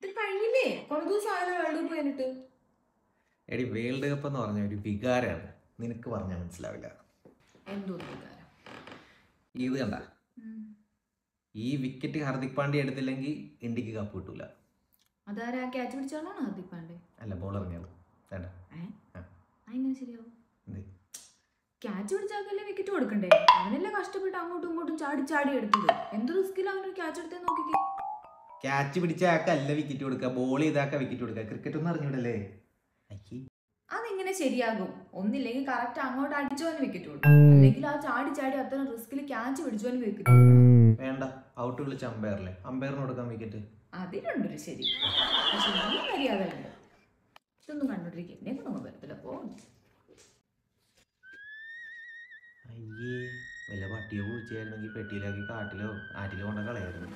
ഇത് കഴിഞ്ഞില്ലേ? കുറെ ദിവസം ആയാലും വേൾഡ് കപ്പ് കഴിഞ്ഞിട്ട്. എടി വേൾഡ് കപ്പ് എന്ന് പറഞ്ഞ ഒരു വികാരമാണ്, നിനക്ക് പറഞ്ഞാൽ മനസ്സിലാവില്ല. എന്തോ വികാരം? ഇത് കണ്ട, ഈ വിക്കറ്റ് ഹാർദിക് പാണ്ഡ്യ എടുത്തില്ലെങ്കിൽ ഇന്ത്യക്ക് കപ്പ് കിട്ടൂല. അതാരാ ക്യാച്ച് പിടിച്ചാലാണ് ഹാർദിക് പാണ്ഡ്യ? അല്ല, ബോളർ വേണ്ട. അതെങ്ങനെ ശരിയാവും? ക്യാച്ച് പിടിച്ചാക്കല്ലേ വിക്കറ്റ് കൊടുക്കണ്ടേ? അവനല്ലേ കഷ്ടപ്പെട്ട് അങ്ങോട്ടും ഇങ്ങോട്ടും ചാടി ചാടി എടുത്തത്. എന്ത് റിസ്കിൽ അവനൊരു ക്യാച്ച് എടുത്തേ നോക്കിക്കേ. ക്യാച്ച് പിടിച്ചാക്കല്ല വിക്കറ്റ് കൊടുക്കുക, ബോൾ ചെയ്താക്ക വിക്കറ്റ് കൊടുക്കുക. ക്രിക്കറ്റ് ഒന്നും അറിഞ്ഞൂടല്ലേ? അതെങ്ങനെ ശരിയാകും? ഒന്നില്ലെങ്കിൽ കറക്റ്റ് അങ്ങോട്ട് അടിച്ചോന് വിക്കറ്റ് കൊടുക്കും, അല്ലെങ്കിൽ ആ ചാടി ചാടി അത്ര റിസ്കിൽ ക്യാച്ച് പിടിച്ചോന് വിക്കറ്റ് കൊടുക്കണം. വേണ്ട, ഔട്ട് വിളിച്ച അമ്പയറല്ലേ, അമ്പയറിന് കൊടുക്കാൻ വിക്കറ്റ്. അതിലുണ്ടൊരു ശരി, പക്ഷെ ഈ മര്യാദയുണ്ട്. ഇതൊന്നും കണ്ടോണ്ടിരിക്കും, എന്നെ കൊണ്ടൊന്നും വരത്തില്ല. പോ. അയ്യേ, വല്ല പട്ടിയോ പൂച്ചയായിരുന്നെങ്കിൽ പെട്ടിയിലാക്കി കാട്ടിലോ ആറ്റിലോ കൊണ്ട കളയായിരുന്നു.